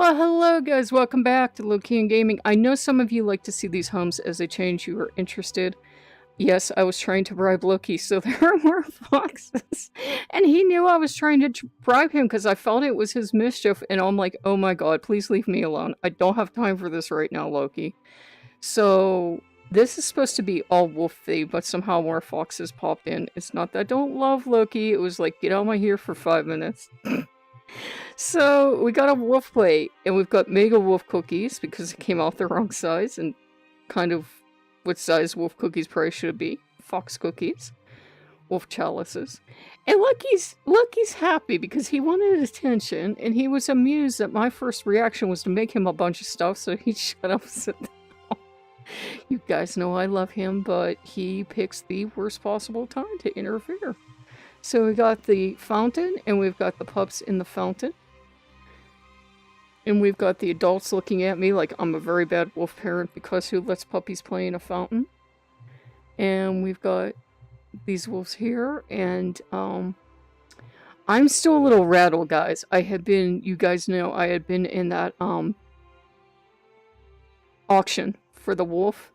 Well, hello guys, welcome back to Lokean Gaming. I know some of you like to see these homes as they change. You are interested. Yes, I was trying to bribe Loki, so there are more foxes. And he knew I was trying to bribe him because I felt it was his mischief. And I'm like, oh my god, please leave me alone. I don't have time for this right now, Loki. So this is supposed to be all wolf themed, but somehow more foxes popped in. It's not that I don't love Loki. It was like, get out of my here for 5 minutes. So we got a wolf plate, and we've got mega wolf cookies because it came out the wrong size and kind of what size wolf cookies probably should be. Fox cookies, wolf chalices, and Lucky's happy because he wanted attention, and he was amused that my first reaction was to make him a bunch of stuff, so he shut up and sit down. You guys know I love him, but he picks the worst possible time to interfere. So we got the fountain, and we've got the pups in the fountain. And we've got the adults looking at me like I'm a very bad wolf parent because who lets puppies play in a fountain? And we've got these wolves here, and I'm still a little rattled, guys. You guys know I had been in that auction for the wolf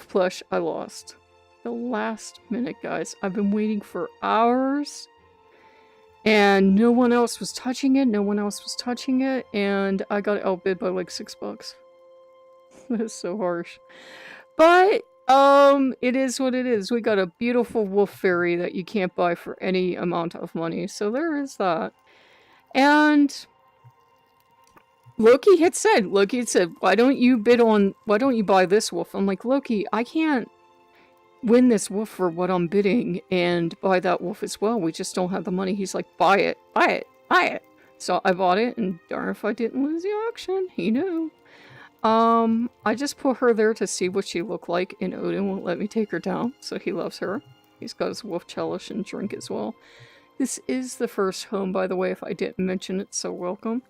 plush. I lost. The last minute, guys. I've been waiting for hours. And no one else was touching it. And I got outbid by like $6. That is so harsh. But, it is what it is. We got a beautiful wolf fairy that you can't buy for any amount of money. So there is that. And Loki had said, why don't you buy this wolf? I'm like, Loki, I can't win this wolf for what I'm bidding and buy that wolf as well. We just don't have the money. He's like, buy it. So I bought it, and darn if I didn't lose the auction. He knew. I just put her there to see what she looked like, and Odin won't let me take her down, so he loves her. He's got his wolf chalice and drink as well. This is the first home, by the way, if I didn't mention it, so welcome.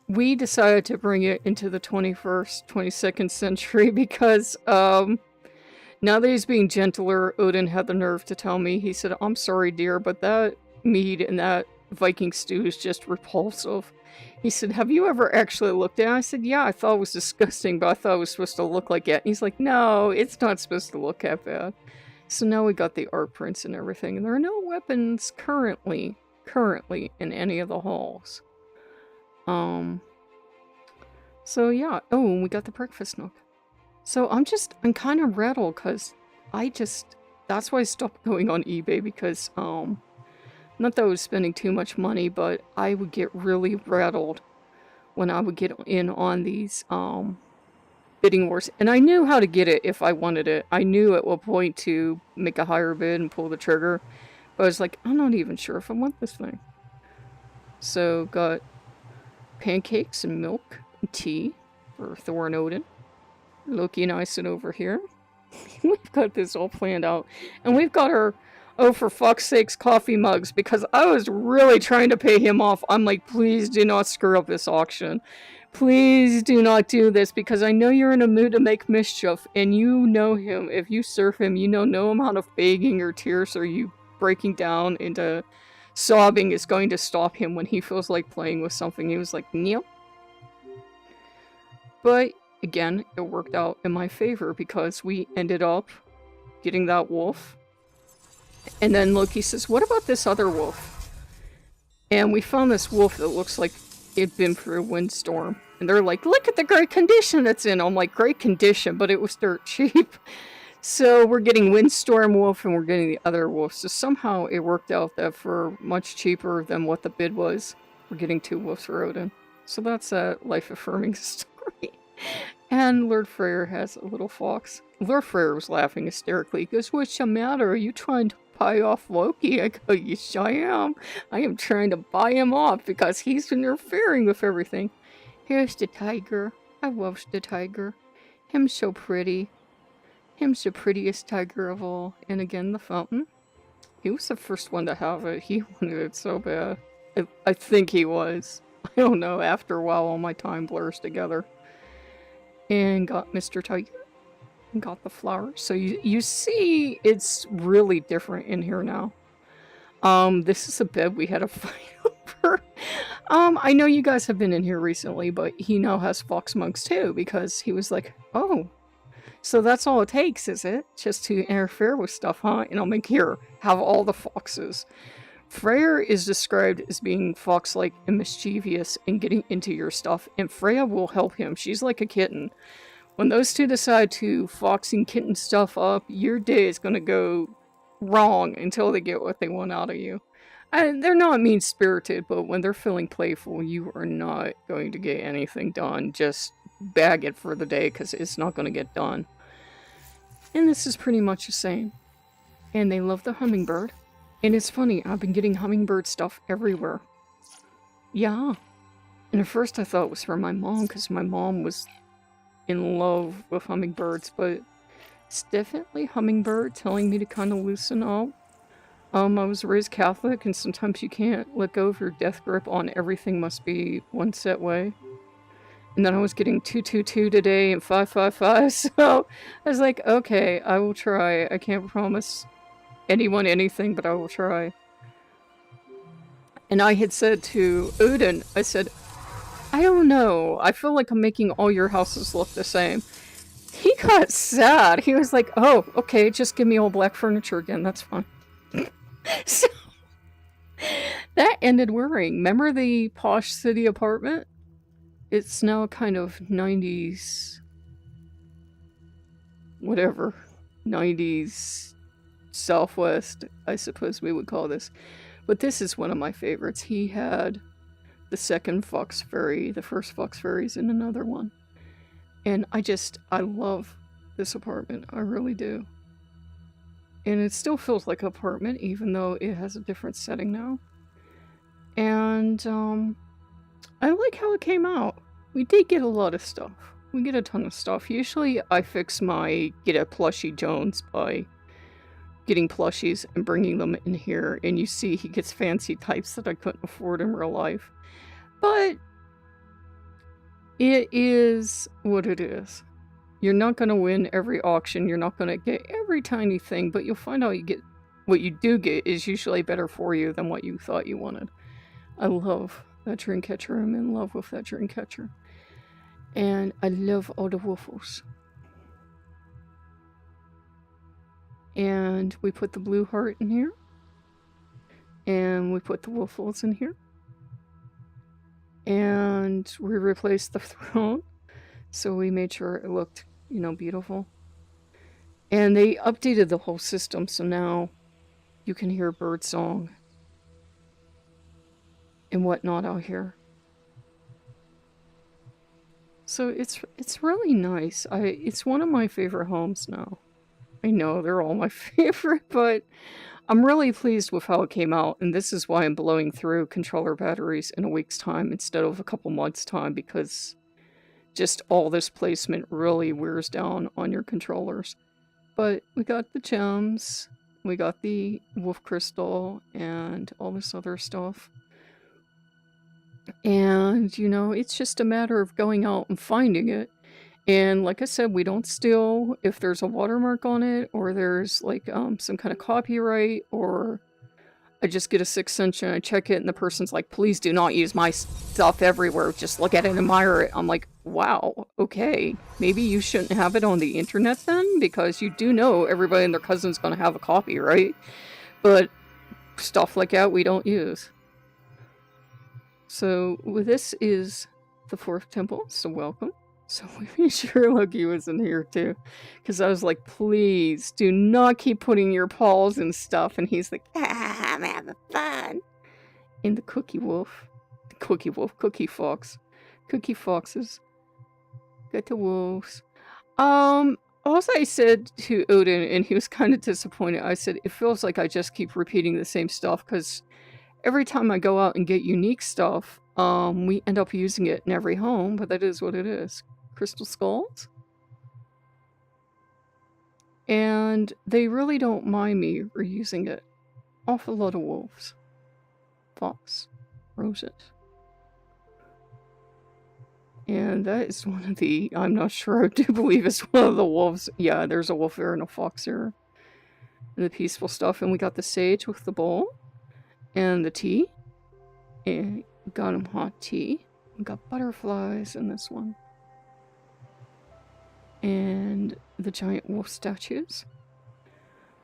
We decided to bring it into the 21st, 22nd century because, now that he's being gentler, Odin had the nerve to tell me, he said, I'm sorry, dear, but that mead and that Viking stew is just repulsive. He said, have you ever actually looked at it? I said, yeah, I thought it was disgusting, but I thought it was supposed to look like it. And he's like, no, it's not supposed to look that bad. So now we got the art prints and everything, and there are no weapons currently in any of the halls. So yeah. Oh, and we got the breakfast nook. So I'm kind of rattled because that's why I stopped going on eBay because, not that I was spending too much money, but I would get really rattled when I would get in on these, bidding wars. And I knew how to get it if I wanted it. I knew at what point to make a higher bid and pull the trigger. But I was like, I'm not even sure if I want this thing. So got pancakes and milk and tea for Thor and Odin. Loki and I sit over here. We've got this all planned out. And we've got our, oh for fuck's sakes, coffee mugs. Because I was really trying to pay him off. I'm like, please do not screw up this auction. Please do not do this. Because I know you're in a mood to make mischief. And you know him. If you serve him, you know no amount of begging or tears or you breaking down into sobbing is going to stop him when he feels like playing with something. He was like, Neil. But again, it worked out in my favor because we ended up getting that wolf. And then Loki says, what about this other wolf? And we found this wolf that looks like it'd been through a windstorm. And they're like, look at the great condition that's in. I'm like, great condition, but it was dirt cheap. So we're getting windstorm wolf and we're getting the other wolf. So somehow it worked out that for much cheaper than what the bid was, we're getting 2 wolves for Odin. So that's a life-affirming story. And Lord Freyr has a little fox. Lord Freyr was laughing hysterically. He goes, what's the matter? Are you trying to buy off Loki? I go, yes, I am. I am trying to buy him off because he's interfering with everything. Here's the tiger. I love the tiger. Him's so pretty. Him's the prettiest tiger of all. And again, the fountain. He was the first one to have it. He wanted it so bad. I think he was. I don't know. After a while, all my time blurs together. And got Mr. Tiger. And got the flowers. So you see it's really different in here now. This is a bed we had a fight over. I know you guys have been in here recently, but he now has fox mugs too, because he was like, oh, so that's all it takes, is it? Just to interfere with stuff, huh? And I'm like, here, have all the foxes. Freya is described as being fox-like and mischievous and getting into your stuff, and Freya will help him. She's like a kitten. When those two decide to fox and kitten stuff up, your day is going to go wrong until they get what they want out of you. And they're not mean-spirited, but when they're feeling playful, you are not going to get anything done. Just bag it for the day, because it's not going to get done. And this is pretty much the same. And they love the hummingbird. And it's funny, I've been getting hummingbird stuff everywhere. Yeah. And at first I thought it was for my mom, because my mom was in love with hummingbirds, but it's definitely hummingbird telling me to kind of loosen up. I was raised Catholic, and sometimes you can't let go of your death grip on everything must be one set way. And then I was getting 222 today and 555, so I was like, okay, I will try. I can't promise anyone anything, but I will try. And I had said to Odin, I said, I don't know, I feel like I'm making all your houses look the same. He got sad. He was like, oh, okay, just give me all black furniture again, that's fine. So, that ended worrying. Remember the Posh City apartment? It's now kind of 90s... whatever. 90s... Southwest, I suppose we would call this. But this is one of my favorites. He had the second Fox Fairy, the first Fox Fairy's in another one. And I love this apartment. I really do. And it still feels like an apartment, even though it has a different setting now. And, I like how it came out. We did get a lot of stuff. We get a ton of stuff. Usually I fix my get a plushie Jones by getting plushies and bringing them in here, and you see he gets fancy types that I couldn't afford in real life. But it is what it is. You're not going to win every auction, you're not going to get every tiny thing, but you'll find out you get what you do get is usually better for you than what you thought you wanted. I love that dream catcher. I'm in love with that dream catcher. And I love all the waffles. And we put the blue heart in here. And we put the waffles in here. And we replaced the throne. So we made sure it looked, you know, beautiful. And they updated the whole system, so now you can hear bird song and whatnot out here. So it's really nice. It's one of my favorite homes now. I know they're all my favorite, but I'm really pleased with how it came out, and this is why I'm blowing through controller batteries in a week's time instead of a couple months' time, because just all this placement really wears down on your controllers. But we got the gems, we got the wolf crystal, and all this other stuff. And, you know, it's just a matter of going out and finding it. And like I said, we don't steal if there's a watermark on it, or there's like some kind of copyright, or I just get a 6th sense and I check it and the person's like, please do not use my stuff everywhere, just look at it and admire it. I'm like, wow, okay, maybe you shouldn't have it on the internet then, because you do know everybody and their cousin's gonna have a copy, right? But stuff like that we don't use. So this is the 4th temple, so welcome. So we made sure Loki was in here too, because I was like, please do not keep putting your paws and stuff, and he's like, I'm having fun. And the cookie foxes, got the wolves. Also I said to Odin, and he was kind of disappointed, I said, it feels like I just keep repeating the same stuff, because every time I go out and get unique stuff, we end up using it in every home, but that is what it is. Crystal skulls. And they really don't mind me reusing it. Awful lot of wolves. Fox. Roses. And that is one of the, I'm not sure, I do believe it's one of the wolves. Yeah, there's a wolf here and a fox here. And the peaceful stuff. And we got the sage with the bowl. And the tea. And Got him hot tea. We got butterflies in this one. And the giant wolf statues.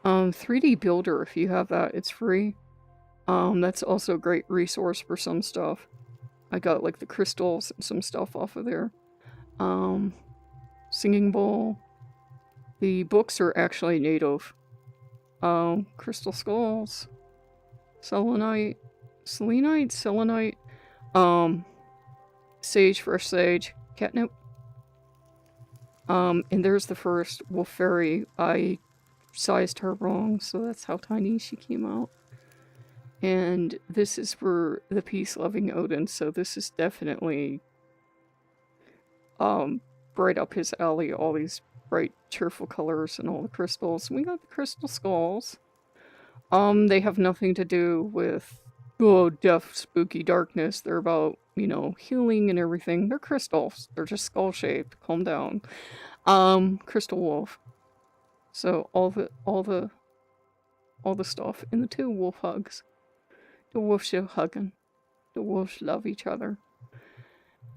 3D Builder, if you have that, it's free. That's also a great resource for some stuff. I got like the crystals and some stuff off of there. Singing bowl. The books are actually native. Crystal skulls. Selenite. Selenite. Sage, fresh sage. Catnip. And there's the first wolf fairy. I sized her wrong, so that's how tiny she came out. And this is for the peace-loving Odin, so this is definitely right up his alley, all these bright, cheerful colors and all the crystals. We got the crystal skulls. They have nothing to do with, death, spooky darkness. They're about, you know, healing and everything. They're crystals. They're just skull-shaped. Calm down. Crystal wolf. So all the stuff. And the 2 wolf hugs. The wolves are hugging. The wolves love each other.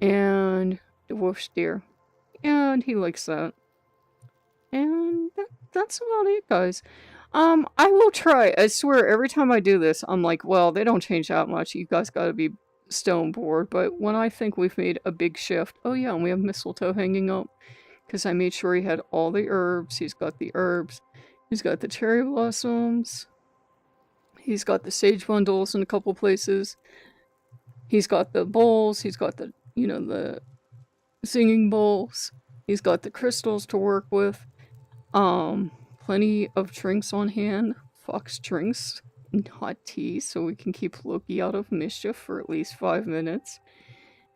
And the wolf's dear. And he likes that. And that's about it, guys. I will try. I swear, every time I do this, I'm like, well, they don't change that much. You guys gotta be stone bored. But when I think we've made a big shift... Oh yeah, and we have mistletoe hanging up. Because I made sure he had all the herbs. He's got the herbs. He's got the cherry blossoms. He's got the sage bundles in a couple places. He's got the bowls. He's got the, you know, the singing bowls. He's got the crystals to work with. Plenty of drinks on hand. Fox drinks and hot tea so we can keep Loki out of mischief for at least 5 minutes.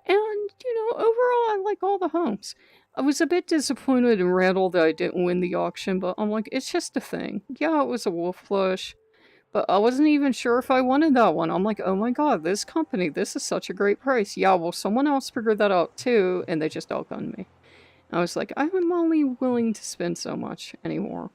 And, you know, overall I like all the homes. I was a bit disappointed and rattled that I didn't win the auction, but I'm like, it's just a thing. Yeah, it was a wolf plush, but I wasn't even sure if I wanted that one. I'm like, oh my god, this company, this is such a great price. Yeah, well, someone else figured that out too, and they just outgunned me. I was like, I'm only willing to spend so much anymore.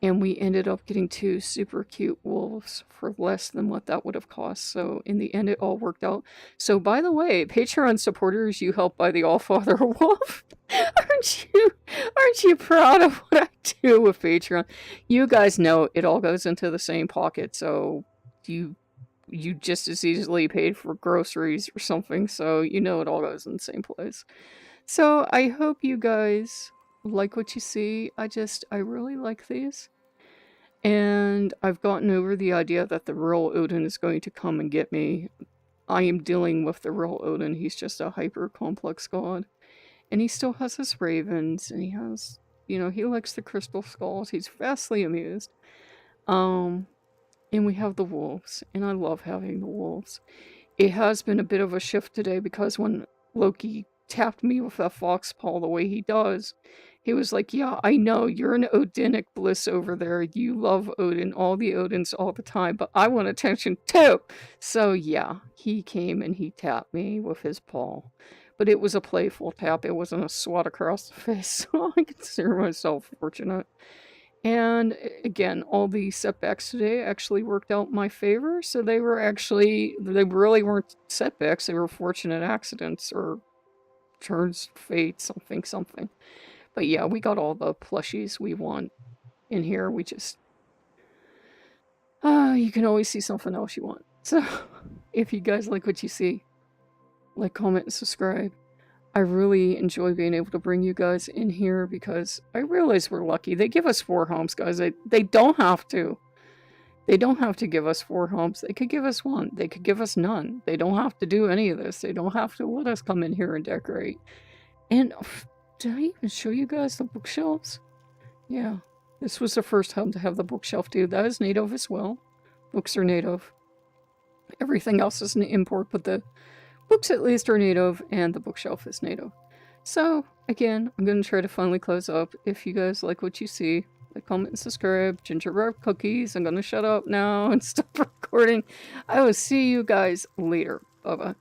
And we ended up getting 2 super cute wolves for less than what that would have cost. So in the end, it all worked out. So by the way, Patreon supporters, you helped buy the Allfather wolf. Aren't you proud of what I do with Patreon? You guys know it all goes into the same pocket. So you just as easily paid for groceries or something. So you know it all goes in the same place. So I hope you guys like what you see. I really like these. And I've gotten over the idea that the real Odin is going to come and get me. I am dealing with the real Odin. He's just a hyper complex god. And he still has his ravens, and he has, you know, he likes the crystal skulls. He's vastly amused. And we have the wolves, and I love having the wolves. It has been a bit of a shift today because when Loki tapped me with that fox paw the way he does, he was like, yeah, I know, you're an Odinic bliss over there. You love Odin, all the Odins all the time, but I want attention too. So yeah, he came and he tapped me with his paw. But it was a playful tap. It wasn't a swat across the face, so I consider myself fortunate. And again, all the setbacks today actually worked out in my favor. So they really weren't setbacks. They were fortunate accidents or turns, fate, something. But yeah, we got all the plushies we want in here. We just... you can always see something else you want. So, if you guys like what you see, like, comment, and subscribe. I really enjoy being able to bring you guys in here because I realize we're lucky. They give us 4 homes, guys. They don't have to. They don't have to give us 4 homes. They could give us 1. They could give us none. They don't have to do any of this. They don't have to let us come in here and decorate. And... did I even show you guys the bookshelves? Yeah. This was the first home to have the bookshelf, dude. That is native as well. Books are native. Everything else is an import, but the books at least are native, and the bookshelf is native. So, again, I'm going to try to finally close up. If you guys like what you see, like, comment, and subscribe. Gingerbread cookies. I'm going to shut up now and stop recording. I will see you guys later. Bye-bye.